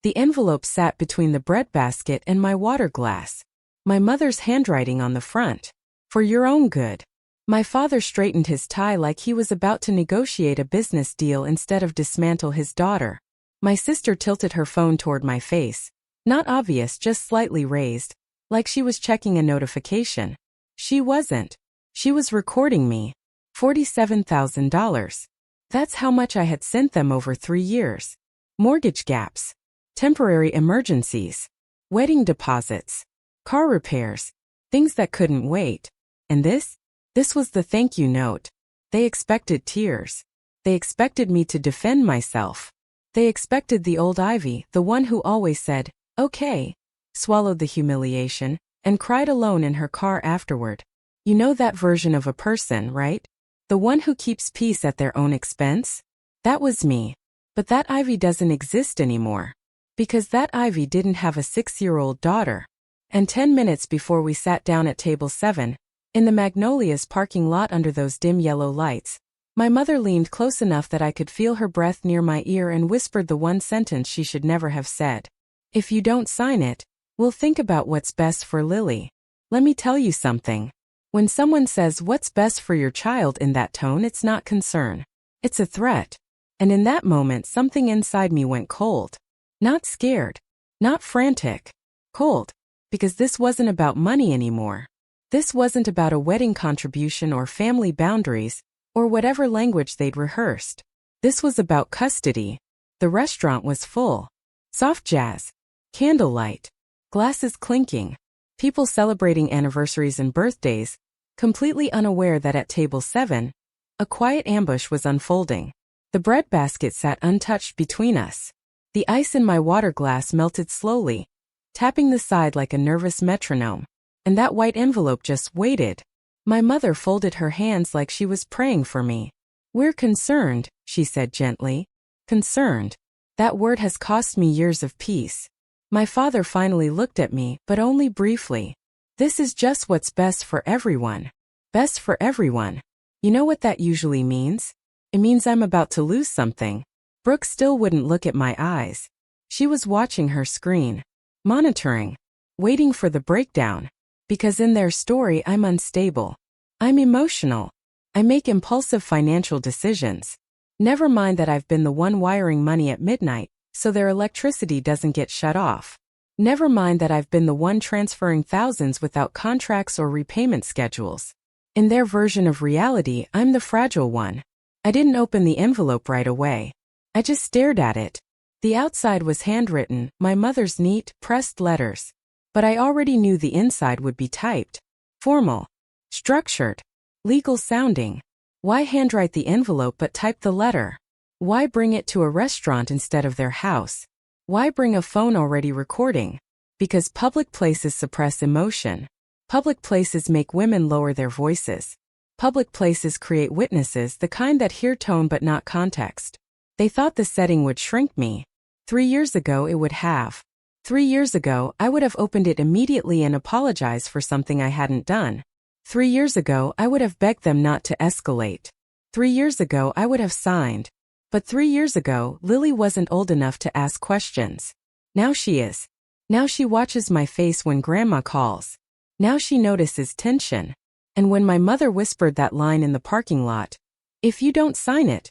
The envelope sat between the breadbasket and my water glass. My mother's handwriting on the front. For your own good. My father straightened his tie like he was about to negotiate a business deal instead of dismantle his daughter. My sister tilted her phone toward my face. Not obvious, just slightly raised, like she was checking a notification. She wasn't. She was recording me. $47,000. That's how much I had sent them over 3 years. Mortgage gaps. Temporary emergencies. Wedding deposits. Car repairs. Things that couldn't wait. And this? This was the thank you note. They expected tears. They expected me to defend myself. They expected the old Ivy, the one who always said, okay, swallowed the humiliation, and cried alone in her car afterward. You know that version of a person, right? The one who keeps peace at their own expense? That was me. But that Ivy doesn't exist anymore. Because that Ivy didn't have a 6-year-old daughter. And 10 minutes before we sat down at table 7, in the Magnolias parking lot under those dim yellow lights, my mother leaned close enough that I could feel her breath near my ear and whispered the one sentence she should never have said. If you don't sign it, we'll think about what's best for Lily. Let me tell you something. When someone says what's best for your child in that tone, it's not concern. It's a threat. And in that moment, something inside me went cold. Not scared. Not frantic. Cold. Because this wasn't about money anymore. This wasn't about a wedding contribution or family boundaries, or whatever language they'd rehearsed. This was about custody. The restaurant was full. Soft jazz. Candlelight. Glasses clinking. People celebrating anniversaries and birthdays, completely unaware that at table 7, a quiet ambush was unfolding. The breadbasket sat untouched between us. The ice in my water glass melted slowly, tapping the side like a nervous metronome. And that white envelope just waited. My mother folded her hands like she was praying for me. We're concerned, she said gently. Concerned. That word has cost me years of peace. My father finally looked at me, but only briefly. This is just what's best for everyone. Best for everyone. You know what that usually means? It means I'm about to lose something. Brooke still wouldn't look at my eyes. She was watching her screen. Monitoring. Waiting for the breakdown. Because in their story I'm unstable. I'm emotional. I make impulsive financial decisions. Never mind that I've been the one wiring money at midnight, so their electricity doesn't get shut off. Never mind that I've been the one transferring thousands without contracts or repayment schedules. In their version of reality, I'm the fragile one. I didn't open the envelope right away. I just stared at it. The outside was handwritten, my mother's neat, pressed letters. But I already knew the inside would be typed. Formal. Structured. Legal sounding. Why handwrite the envelope but type the letter? Why bring it to a restaurant instead of their house? Why bring a phone already recording? Because public places suppress emotion. Public places make women lower their voices. Public places create witnesses, the kind that hear tone but not context. They thought the setting would shrink me. 3 years ago it would have. 3 years ago, I would have opened it immediately and apologized for something I hadn't done. 3 years ago, I would have begged them not to escalate. 3 years ago, I would have signed. But 3 years ago, Lily wasn't old enough to ask questions. Now she is. Now she watches my face when Grandma calls. Now she notices tension. And when my mother whispered that line in the parking lot, if you don't sign it,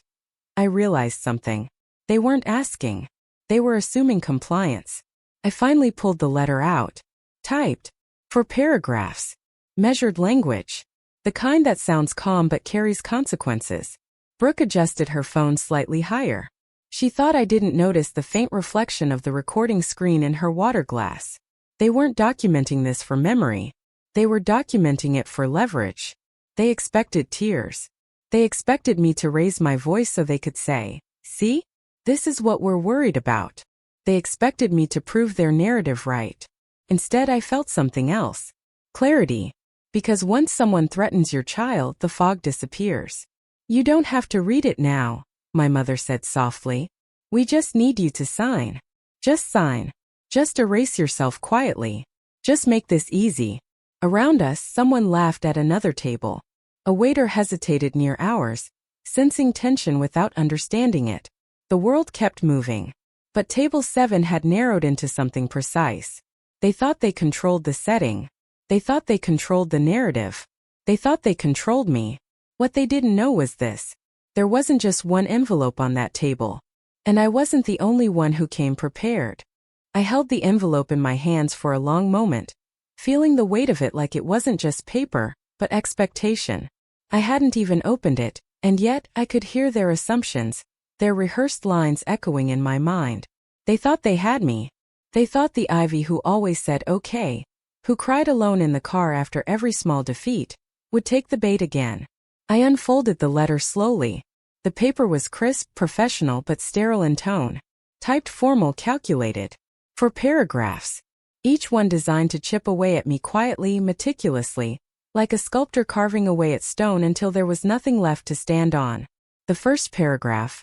I realized something. They weren't asking. They were assuming compliance. I finally pulled the letter out. Typed. For paragraphs. Measured language. The kind that sounds calm but carries consequences. Brooke adjusted her phone slightly higher. She thought I didn't notice the faint reflection of the recording screen in her water glass. They weren't documenting this for memory. They were documenting it for leverage. They expected tears. They expected me to raise my voice so they could say, see? This is what we're worried about. They expected me to prove their narrative right. Instead, I felt something else. Clarity. Because once someone threatens your child, the fog disappears. You don't have to read it now, my mother said softly. We just need you to sign. Just sign. Just erase yourself quietly. Just make this easy. Around us, someone laughed at another table. A waiter hesitated near ours, sensing tension without understanding it. The world kept moving. But Table 7 had narrowed into something precise. They thought they controlled the setting. They thought they controlled the narrative. They thought they controlled me. What they didn't know was this. There wasn't just one envelope on that table. And I wasn't the only one who came prepared. I held the envelope in my hands for a long moment, feeling the weight of it like it wasn't just paper, but expectation. I hadn't even opened it, and yet I could hear their assumptions, their rehearsed lines echoing in my mind. They thought they had me. They thought the Ivy who always said okay, who cried alone in the car after every small defeat, would take the bait again. I unfolded the letter slowly. The paper was crisp, professional but sterile in tone. Typed formal, calculated. 4 paragraphs. Each one designed to chip away at me quietly, meticulously, like a sculptor carving away at stone until there was nothing left to stand on. The first paragraph.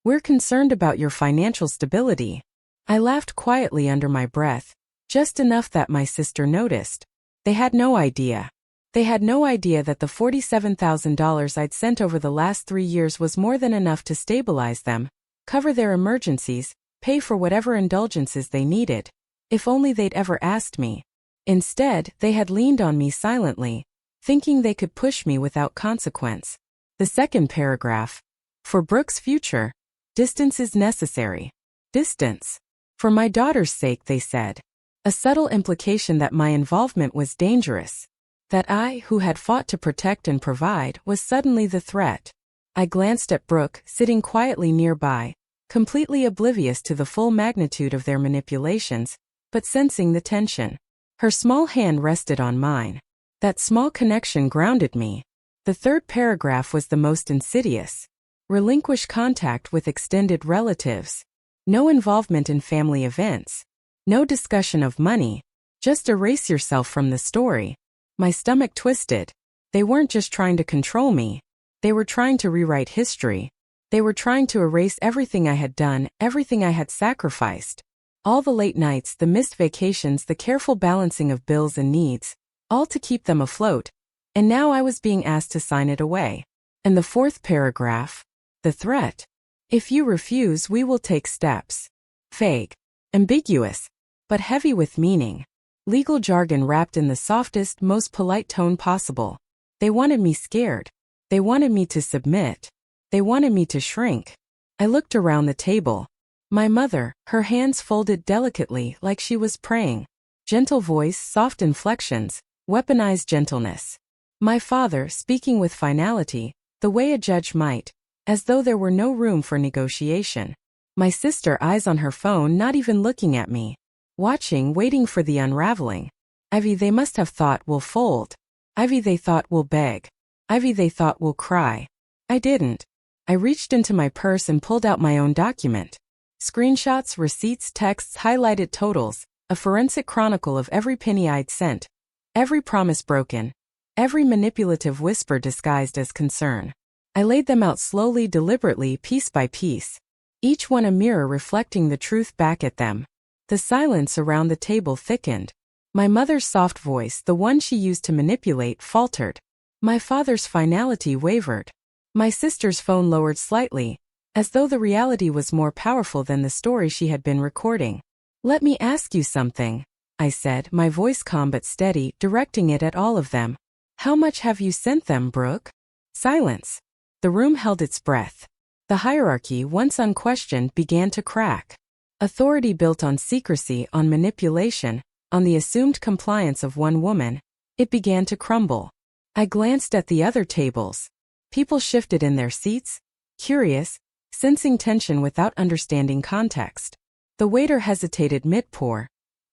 We're concerned about your financial stability. I laughed quietly under my breath, just enough that my sister noticed. They had no idea. They had no idea that the $47,000 I'd sent over the last 3 years was more than enough to stabilize them, cover their emergencies, pay for whatever indulgences they needed. If only they'd ever asked me. Instead, they had leaned on me silently, thinking they could push me without consequence. The second paragraph. For Brooke's future, distance is necessary. Distance. For my daughter's sake, they said. A subtle implication that my involvement was dangerous. That I, who had fought to protect and provide, was suddenly the threat. I glanced at Brooke, sitting quietly nearby, completely oblivious to the full magnitude of their manipulations, but sensing the tension. Her small hand rested on mine. That small connection grounded me. The third paragraph was the most insidious. Relinquish contact with extended relatives. No involvement in family events. No discussion of money. Just erase yourself from the story. My stomach twisted. They weren't just trying to control me. They were trying to rewrite history. They were trying to erase everything I had done, everything I had sacrificed. All the late nights, the missed vacations, the careful balancing of bills and needs, all to keep them afloat. And now I was being asked to sign it away. And the fourth paragraph. The threat. If you refuse, we will take steps. Vague. Ambiguous. But heavy with meaning. Legal jargon wrapped in the softest, most polite tone possible. They wanted me scared. They wanted me to submit. They wanted me to shrink. I looked around the table. My mother, her hands folded delicately like she was praying. Gentle voice, soft inflections, weaponized gentleness. My father, speaking with finality, the way a judge might, as though there were no room for negotiation. My sister, eyes on her phone, not even looking at me. Watching, waiting for the unraveling. Ivy, they must have thought, will fold. Ivy, they thought, will beg. Ivy, they thought, will cry. I didn't. I reached into my purse and pulled out my own document. Screenshots, receipts, texts, highlighted totals, a forensic chronicle of every penny I'd sent. Every promise broken. Every manipulative whisper disguised as concern. I laid them out slowly, deliberately, piece by piece. Each one a mirror reflecting the truth back at them. The silence around the table thickened. My mother's soft voice, the one she used to manipulate, faltered. My father's finality wavered. My sister's phone lowered slightly, as though the reality was more powerful than the story she had been recording. Let me ask you something, I said, my voice calm but steady, directing it at all of them. How much have you sent them, Brooke? Silence. The room held its breath. The hierarchy, once unquestioned, began to crack. Authority built on secrecy, on manipulation, on the assumed compliance of one woman, it began to crumble. I glanced at the other tables. People shifted in their seats, curious, sensing tension without understanding context. The waiter hesitated mid-pour,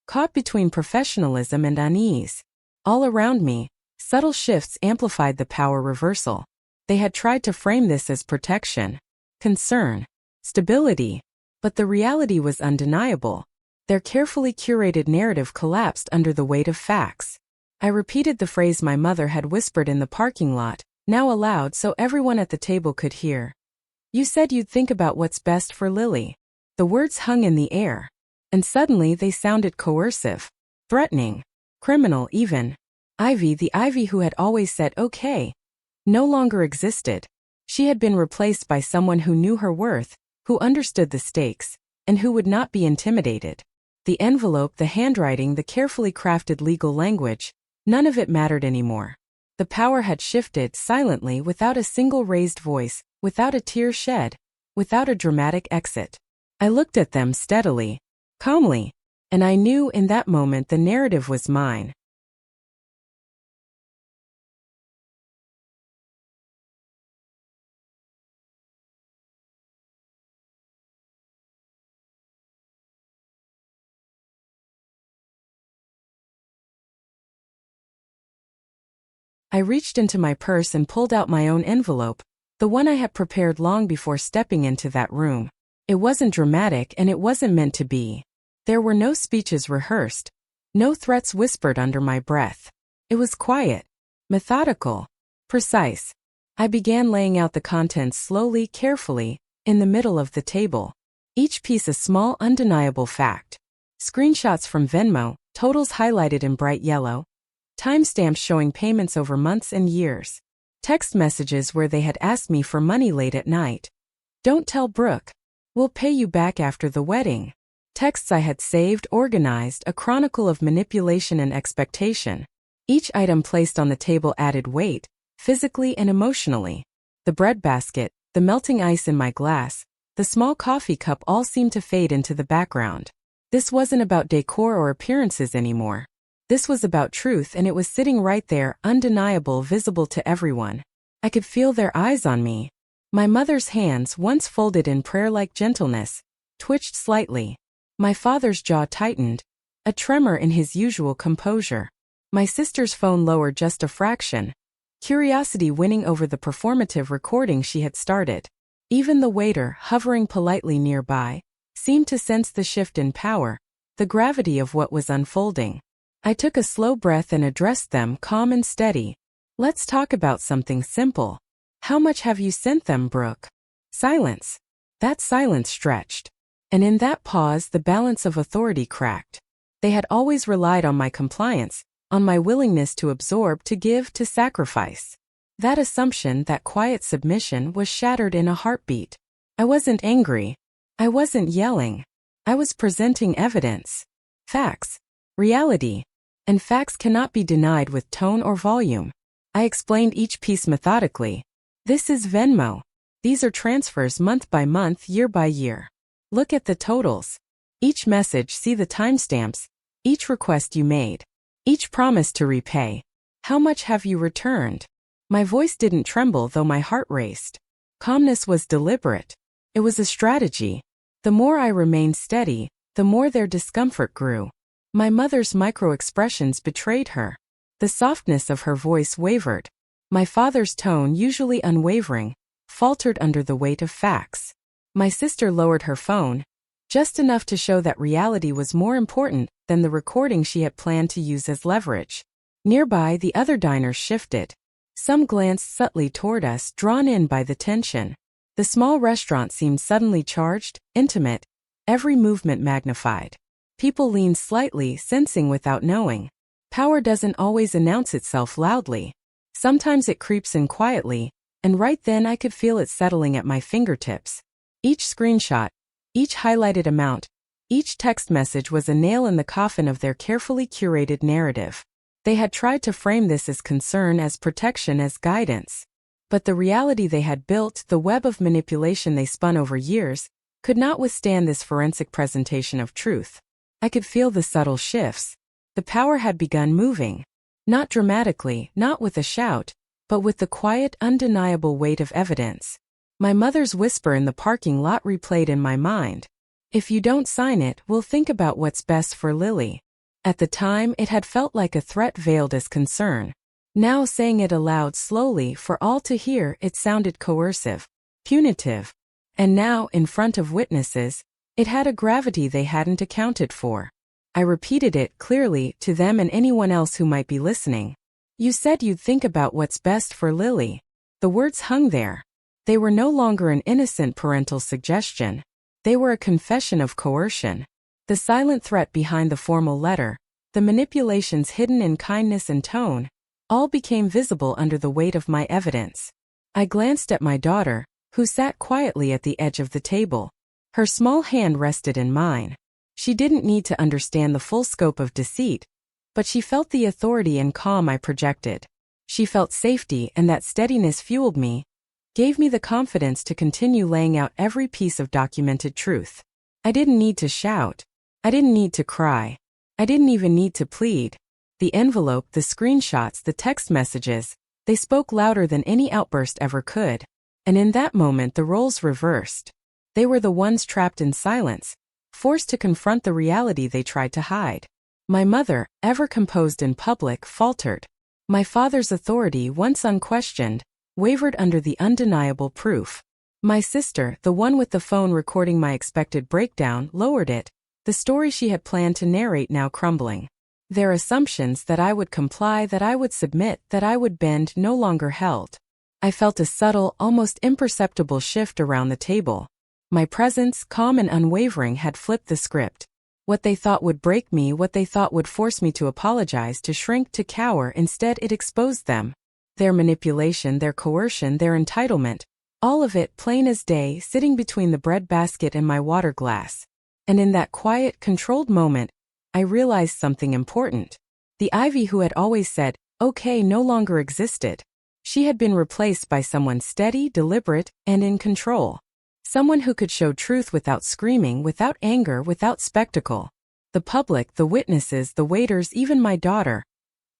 caught between professionalism and unease. All around me, subtle shifts amplified the power reversal. They had tried to frame this as protection, concern, stability. But the reality was undeniable. Their carefully curated narrative collapsed under the weight of facts. I repeated the phrase my mother had whispered in the parking lot, now aloud so everyone at the table could hear. You said you'd think about what's best for Lily. The words hung in the air. And suddenly they sounded coercive, threatening, criminal even. Ivy, the Ivy who had always said okay, no longer existed. She had been replaced by someone who knew her worth, who understood the stakes, and who would not be intimidated. The envelope, the handwriting, the carefully crafted legal language, none of it mattered anymore. The power had shifted silently, without a single raised voice, without a tear shed, without a dramatic exit. I looked at them steadily, calmly, and I knew in that moment the narrative was mine. I reached into my purse and pulled out my own envelope, the one I had prepared long before stepping into that room. It wasn't dramatic, and it wasn't meant to be. There were no speeches rehearsed, no threats whispered under my breath. It was quiet, methodical, precise. I began laying out the contents slowly, carefully, in the middle of the table. Each piece a small, undeniable fact. Screenshots from Venmo, totals highlighted in bright yellow, timestamps showing payments over months and years. Text messages where they had asked me for money late at night. "Don't tell Brooke. We'll pay you back after the wedding." Texts I had saved, organized, a chronicle of manipulation and expectation. Each item placed on the table added weight, physically and emotionally. The breadbasket, the melting ice in my glass, the small coffee cup all seemed to fade into the background. This wasn't about decor or appearances anymore. This was about truth, and it was sitting right there, undeniable, visible to everyone. I could feel their eyes on me. My mother's hands, once folded in prayer-like gentleness, twitched slightly. My father's jaw tightened, a tremor in his usual composure. My sister's phone lowered just a fraction, curiosity winning over the performative recording she had started. Even the waiter, hovering politely nearby, seemed to sense the shift in power, the gravity of what was unfolding. I took a slow breath and addressed them, calm and steady. "Let's talk about something simple. How much have you sent them, Brooke?" Silence. That silence stretched. And in that pause, the balance of authority cracked. They had always relied on my compliance, on my willingness to absorb, to give, to sacrifice. That assumption, that quiet submission, was shattered in a heartbeat. I wasn't angry. I wasn't yelling. I was presenting evidence. Facts. Reality. And facts cannot be denied with tone or volume. I explained each piece methodically. "This is Venmo. These are transfers month by month, year by year. Look at the totals. Each message, see the timestamps. Each request you made. Each promise to repay. How much have you returned?" My voice didn't tremble, though my heart raced. Calmness was deliberate. It was a strategy. The more I remained steady, the more their discomfort grew. My mother's micro-expressions betrayed her. The softness of her voice wavered. My father's tone, usually unwavering, faltered under the weight of facts. My sister lowered her phone, just enough to show that reality was more important than the recording she had planned to use as leverage. Nearby, the other diners shifted. Some glanced subtly toward us, drawn in by the tension. The small restaurant seemed suddenly charged, intimate, every movement magnified. People leaned slightly, sensing without knowing. Power doesn't always announce itself loudly. Sometimes it creeps in quietly, and right then I could feel it settling at my fingertips. Each screenshot, each highlighted amount, each text message was a nail in the coffin of their carefully curated narrative. They had tried to frame this as concern, as protection, as guidance. But the reality they had built, the web of manipulation they spun over years, could not withstand this forensic presentation of truth. I could feel the subtle shifts. The power had begun moving. Not dramatically, not with a shout, but with the quiet, undeniable weight of evidence. My mother's whisper in the parking lot replayed in my mind. "If you don't sign it, we'll think about what's best for Lily." At the time, it had felt like a threat veiled as concern. Now, saying it aloud slowly for all to hear, it sounded coercive, punitive. And now, in front of witnesses, it had a gravity they hadn't accounted for. I repeated it clearly to them and anyone else who might be listening. "You said you'd think about what's best for Lily." The words hung there. They were no longer an innocent parental suggestion. They were a confession of coercion. The silent threat behind the formal letter, the manipulations hidden in kindness and tone, all became visible under the weight of my evidence. I glanced at my daughter, who sat quietly at the edge of the table. Her small hand rested in mine. She didn't need to understand the full scope of deceit, but she felt the authority and calm I projected. She felt safety, and that steadiness fueled me, gave me the confidence to continue laying out every piece of documented truth. I didn't need to shout. I didn't need to cry. I didn't even need to plead. The envelope, the screenshots, the text messages, they spoke louder than any outburst ever could. And in that moment the roles reversed. They were the ones trapped in silence, forced to confront the reality they tried to hide. My mother, ever composed in public, faltered. My father's authority, once unquestioned, wavered under the undeniable proof. My sister, the one with the phone recording my expected breakdown, lowered it, the story she had planned to narrate now crumbling. Their assumptions that I would comply, that I would submit, that I would bend, no longer held. I felt a subtle, almost imperceptible shift around the table. My presence, calm and unwavering, had flipped the script. What they thought would break me, what they thought would force me to apologize, to shrink, to cower, instead it exposed them. Their manipulation, their coercion, their entitlement, all of it plain as day, sitting between the bread basket and my water glass. And in that quiet, controlled moment, I realized something important. The Ivy who had always said, okay, no longer existed. She had been replaced by someone steady, deliberate, and in control. Someone who could show truth without screaming, without anger, without spectacle. The public, the witnesses, the waiters, even my daughter,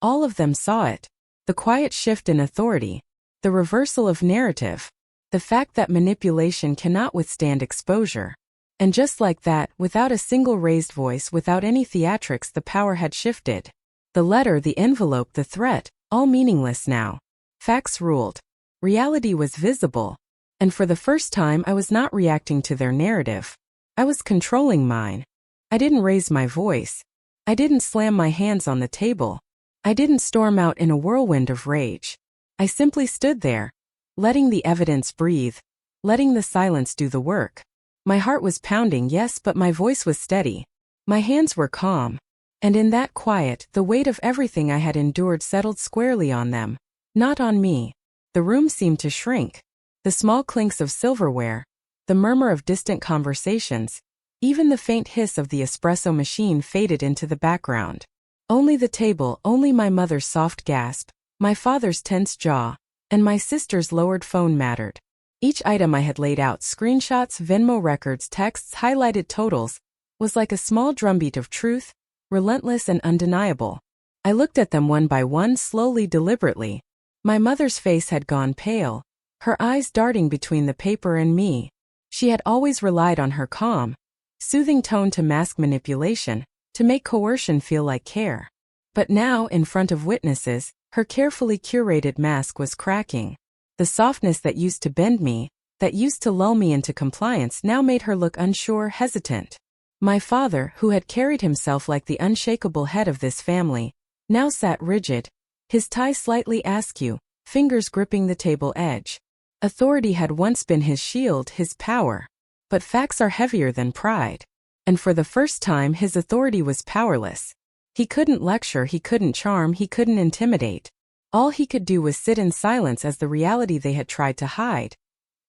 all of them saw it. The quiet shift in authority, the reversal of narrative, the fact that manipulation cannot withstand exposure. And just like that, without a single raised voice, without any theatrics, the power had shifted. The letter, the envelope, the threat, all meaningless now. Facts ruled. Reality was visible. And for the first time I was not reacting to their narrative. I was controlling mine. I didn't raise my voice. I didn't slam my hands on the table. I didn't storm out in a whirlwind of rage. I simply stood there, letting the evidence breathe, letting the silence do the work. My heart was pounding, yes, but my voice was steady. My hands were calm. And in that quiet, the weight of everything I had endured settled squarely on them, not on me. The room seemed to shrink. The small clinks of silverware, the murmur of distant conversations, even the faint hiss of the espresso machine faded into the background. Only the table, only my mother's soft gasp, my father's tense jaw, and my sister's lowered phone mattered. Each item I had laid out, screenshots, Venmo records, texts, highlighted totals, was like a small drumbeat of truth, relentless and undeniable. I looked at them one by one, slowly, deliberately. My mother's face had gone pale, her eyes darting between the paper and me. She had always relied on her calm, soothing tone to mask manipulation, to make coercion feel like care. But now, in front of witnesses, her carefully curated mask was cracking. The softness that used to bend me, that used to lull me into compliance, now made her look unsure, hesitant. My father, who had carried himself like the unshakable head of this family, now sat rigid, his tie slightly askew, fingers gripping the table edge. Authority had once been his shield, his power. But facts are heavier than pride. And for the first time his authority was powerless. He couldn't lecture, he couldn't charm, he couldn't intimidate. All he could do was sit in silence as the reality they had tried to hide,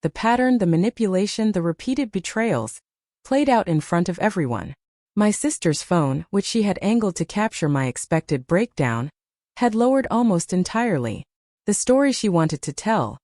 the pattern, the manipulation, the repeated betrayals, played out in front of everyone. My sister's phone, which she had angled to capture my expected breakdown, had lowered almost entirely. The story she wanted to tell,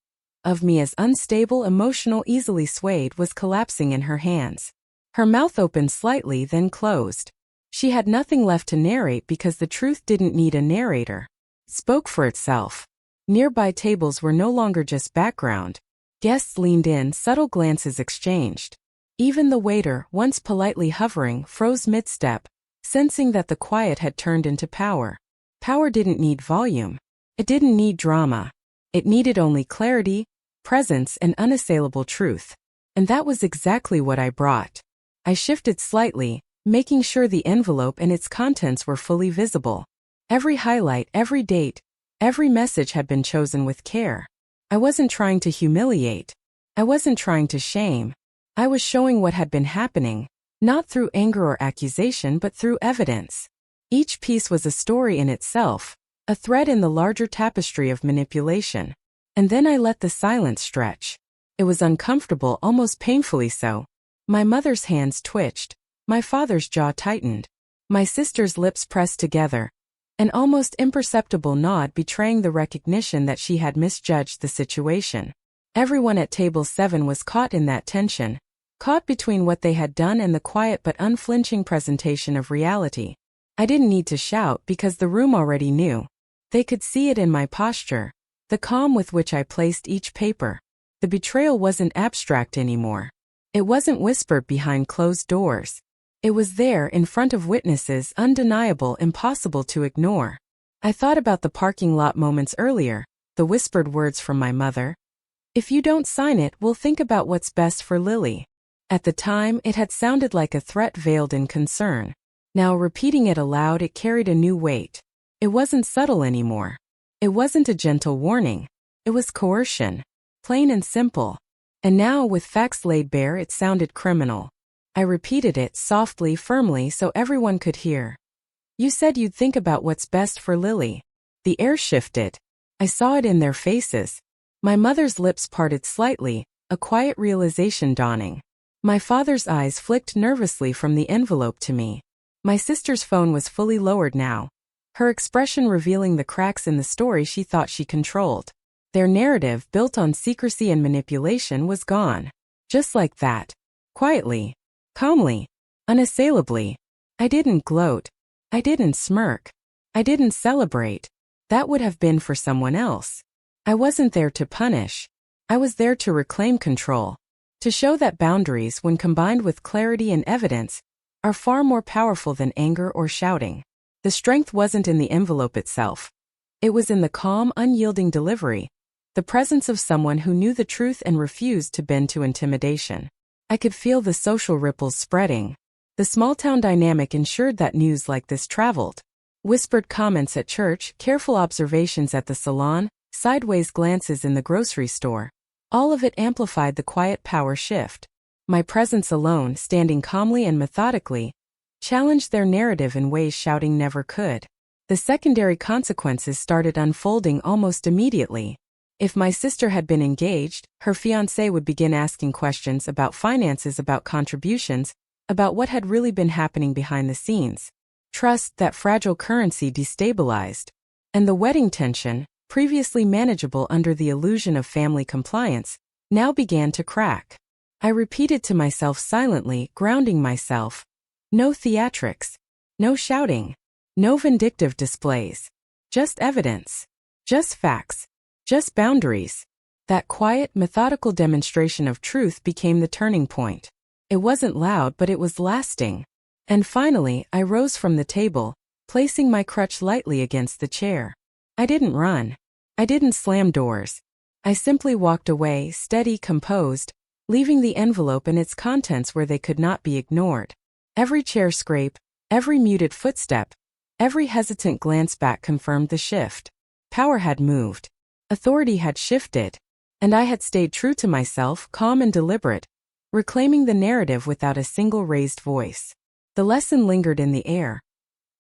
of me as unstable, emotional, easily swayed, was collapsing in her hands. Her mouth opened slightly, then closed. She had nothing left to narrate because the truth didn't need a narrator. It spoke for itself. Nearby tables were no longer just background. Guests leaned in, subtle glances exchanged. Even the waiter, once politely hovering, froze mid-step, sensing that the quiet had turned into power. Power didn't need volume. It didn't need drama. It needed only clarity, presence, and unassailable truth. And that was exactly what I brought. I shifted slightly, making sure the envelope and its contents were fully visible. Every highlight, every date, every message had been chosen with care. I wasn't trying to humiliate. I wasn't trying to shame. I was showing what had been happening, not through anger or accusation but through evidence. Each piece was a story in itself, a thread in the larger tapestry of manipulation. And then I let the silence stretch. It was uncomfortable, almost painfully so. My mother's hands twitched. My father's jaw tightened. My sister's lips pressed together. An almost imperceptible nod betraying the recognition that she had misjudged the situation. Everyone at table 7 was caught in that tension, caught between what they had done and the quiet but unflinching presentation of reality. I didn't need to shout because the room already knew. They could see it in my posture, the calm with which I placed each paper. The betrayal wasn't abstract anymore. It wasn't whispered behind closed doors. It was there in front of witnesses, undeniable, impossible to ignore. I thought about the parking lot moments earlier, the whispered words from my mother. If you don't sign it, we'll think about what's best for Lily. At the time, it had sounded like a threat veiled in concern. Now, repeating it aloud, it carried a new weight. It wasn't subtle anymore. It wasn't a gentle warning. It was coercion. Plain and simple. And now, with facts laid bare, it sounded criminal. I repeated it softly, firmly, so everyone could hear. You said you'd think about what's best for Lily. The air shifted. I saw it in their faces. My mother's lips parted slightly, a quiet realization dawning. My father's eyes flicked nervously from the envelope to me. My sister's phone was fully lowered now, her expression revealing the cracks in the story she thought she controlled. Their narrative, built on secrecy and manipulation, was gone. Just like that. Quietly. Calmly. Unassailably. I didn't gloat. I didn't smirk. I didn't celebrate. That would have been for someone else. I wasn't there to punish. I was there to reclaim control. To show that boundaries, when combined with clarity and evidence, are far more powerful than anger or shouting. The strength wasn't in the envelope itself. It was in the calm, unyielding delivery, the presence of someone who knew the truth and refused to bend to intimidation. I could feel the social ripples spreading. The small-town dynamic ensured that news like this traveled. Whispered comments at church, careful observations at the salon, sideways glances in the grocery store. All of it amplified the quiet power shift. My presence alone, standing calmly and methodically, challenged their narrative in ways shouting never could. The secondary consequences started unfolding almost immediately. If my sister had been engaged, her fiancé would begin asking questions about finances, about contributions, about what had really been happening behind the scenes. Trust, that fragile currency, destabilized. And the wedding tension, previously manageable under the illusion of family compliance, now began to crack. I repeated to myself silently, grounding myself. No theatrics. No shouting. No vindictive displays. Just evidence. Just facts. Just boundaries. That quiet, methodical demonstration of truth became the turning point. It wasn't loud, but it was lasting. And finally, I rose from the table, placing my crutch lightly against the chair. I didn't run. I didn't slam doors. I simply walked away, steady, composed, leaving the envelope and its contents where they could not be ignored. Every chair scrape, every muted footstep, every hesitant glance back confirmed the shift. Power had moved. Authority had shifted. And I had stayed true to myself, calm and deliberate, reclaiming the narrative without a single raised voice. The lesson lingered in the air.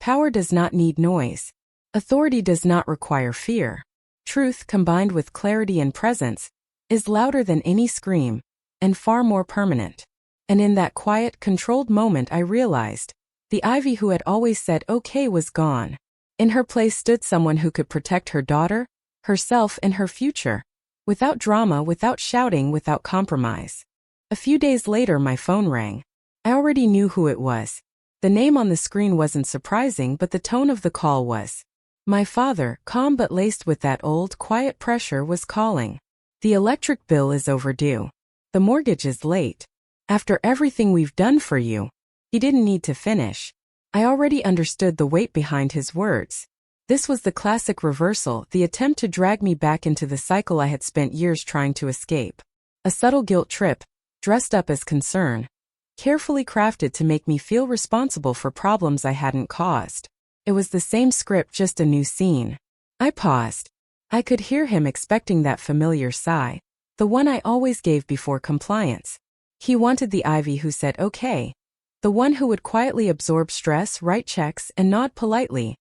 Power does not need noise. Authority does not require fear. Truth, combined with clarity and presence, is louder than any scream, and far more permanent. And in that quiet, controlled moment I realized, the Ivy who had always said okay was gone. In her place stood someone who could protect her daughter, herself, and her future, without drama, without shouting, without compromise. A few days later my phone rang. I already knew who it was. The name on the screen wasn't surprising, but the tone of the call was. My father, calm but laced with that old, quiet pressure, was calling. The electric bill is overdue. The mortgage is late. After everything we've done for you. He didn't need to finish. I already understood the weight behind his words. This was the classic reversal, the attempt to drag me back into the cycle I had spent years trying to escape. A subtle guilt trip, dressed up as concern, carefully crafted to make me feel responsible for problems I hadn't caused. It was the same script, just a new scene. I paused. I could hear him expecting that familiar sigh, the one I always gave before compliance. He wanted the Ivy who said okay, the one who would quietly absorb stress, write checks, and nod politely,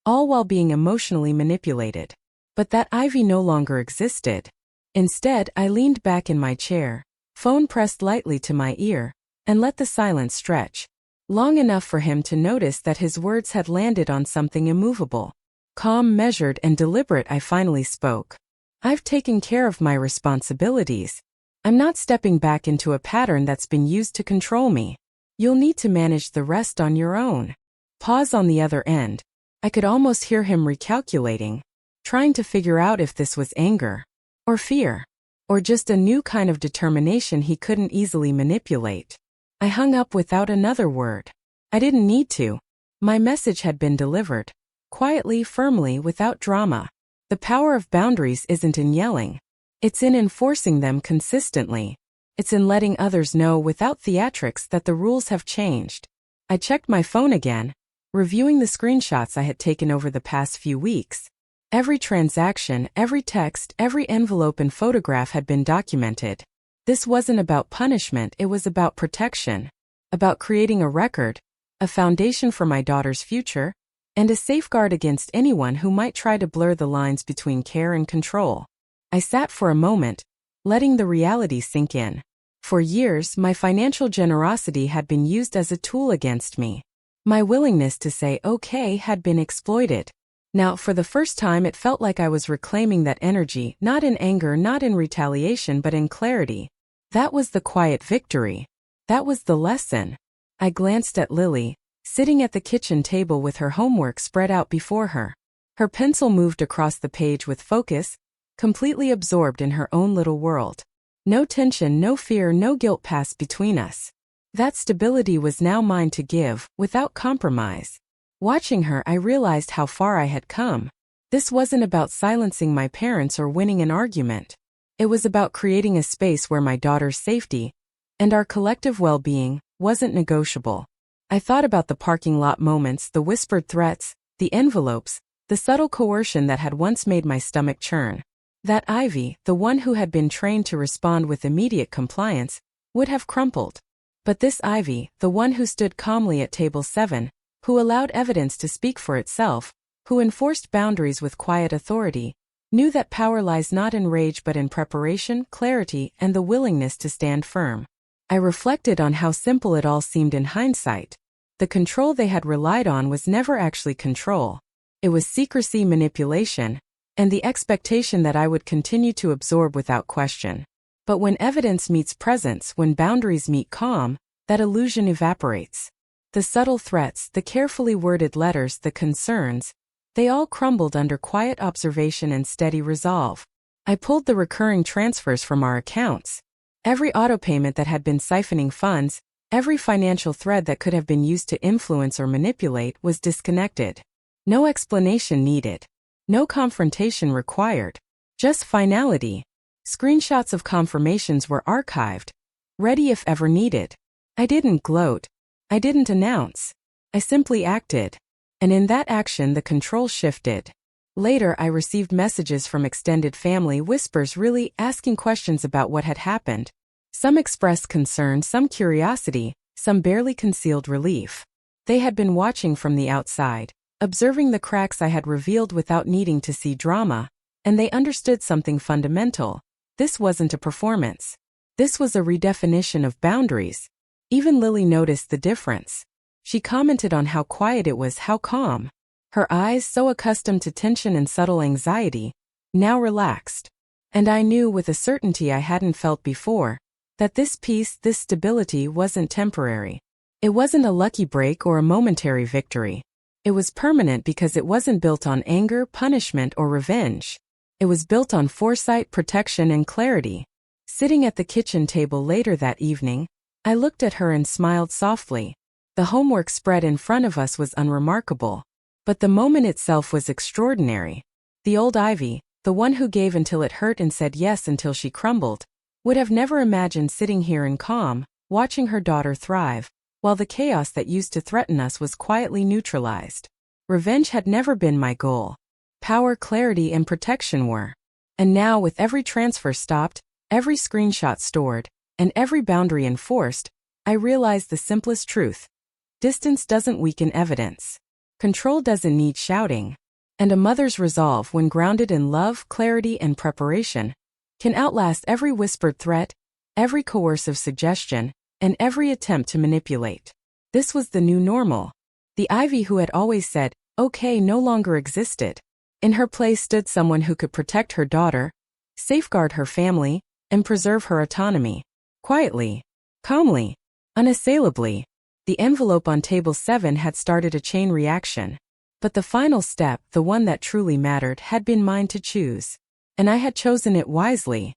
all while being emotionally manipulated. But that Ivy no longer existed. Instead, I leaned back in my chair, phone pressed lightly to my ear, and let the silence stretch. Long enough for him to notice that his words had landed on something immovable. Calm, measured, and deliberate, I finally spoke. I've taken care of my responsibilities. I'm not stepping back into a pattern that's been used to control me. You'll need to manage the rest on your own. Pause on the other end. I could almost hear him recalculating, trying to figure out if this was anger, or fear, or just a new kind of determination he couldn't easily manipulate. I hung up without another word. I didn't need to. My message had been delivered. Quietly, firmly, without drama. The power of boundaries isn't in yelling. It's in enforcing them consistently. It's in letting others know without theatrics that the rules have changed. I checked my phone again, reviewing the screenshots I had taken over the past few weeks. Every transaction, every text, every envelope and photograph had been documented. This wasn't about punishment, it was about protection. About creating a record, a foundation for my daughter's future, and a safeguard against anyone who might try to blur the lines between care and control. I sat for a moment, letting the reality sink in. For years, my financial generosity had been used as a tool against me. My willingness to say okay had been exploited. Now, for the first time, it felt like I was reclaiming that energy, not in anger, not in retaliation, but in clarity. That was the quiet victory. That was the lesson. I glanced at Lily, sitting at the kitchen table with her homework spread out before her. Her pencil moved across the page with focus, completely absorbed in her own little world. No tension, no fear, no guilt passed between us. That stability was now mine to give, without compromise. Watching her, I realized how far I had come. This wasn't about silencing my parents or winning an argument. It was about creating a space where my daughter's safety, and our collective well-being, wasn't negotiable. I thought about the parking lot moments, the whispered threats, the envelopes, the subtle coercion that had once made my stomach churn. That Ivy, the one who had been trained to respond with immediate compliance, would have crumpled. But this Ivy, the one who stood calmly at table 7, who allowed evidence to speak for itself, who enforced boundaries with quiet authority, knew that power lies not in rage but in preparation, clarity, and the willingness to stand firm. I reflected on how simple it all seemed in hindsight. The control they had relied on was never actually control. It was secrecy, manipulation, and the expectation that I would continue to absorb without question. But when evidence meets presence, when boundaries meet calm, that illusion evaporates. The subtle threats, the carefully worded letters, the concerns, they all crumbled under quiet observation and steady resolve. I pulled the recurring transfers from our accounts. Every autopayment that had been siphoning funds, every financial thread that could have been used to influence or manipulate was disconnected. No explanation needed. No confrontation required. Just finality. Screenshots of confirmations were archived, ready if ever needed. I didn't gloat. I didn't announce. I simply acted. And in that action the control shifted. Later I received messages from extended family, whispers really asking questions about what had happened. Some expressed concern, some curiosity, some barely concealed relief. They had been watching from the outside, observing the cracks I had revealed without needing to see drama, and they understood something fundamental. This wasn't a performance. This was a redefinition of boundaries. Even Lily noticed the difference. She commented on how quiet it was, how calm. Her eyes, so accustomed to tension and subtle anxiety, now relaxed. And I knew with a certainty I hadn't felt before, that this peace, this stability wasn't temporary. It wasn't a lucky break or a momentary victory. It was permanent because it wasn't built on anger, punishment, or revenge. It was built on foresight, protection, and clarity. Sitting at the kitchen table later that evening, I looked at her and smiled softly. The homework spread in front of us was unremarkable. But the moment itself was extraordinary. The old Ivy, the one who gave until it hurt and said yes until she crumbled, would have never imagined sitting here in calm, watching her daughter thrive, while the chaos that used to threaten us was quietly neutralized. Revenge had never been my goal. Power, clarity, and protection were. And now, with every transfer stopped, every screenshot stored, and every boundary enforced, I realized the simplest truth. Distance doesn't weaken evidence. Control doesn't need shouting. And a mother's resolve, when grounded in love, clarity, and preparation, can outlast every whispered threat, every coercive suggestion, and every attempt to manipulate. This was the new normal. The Ivy who had always said, okay, no longer existed. In her place stood someone who could protect her daughter, safeguard her family, and preserve her autonomy. Quietly, calmly, unassailably. The envelope on table 7 had started a chain reaction. But the final step, the one that truly mattered, had been mine to choose. And I had chosen it wisely.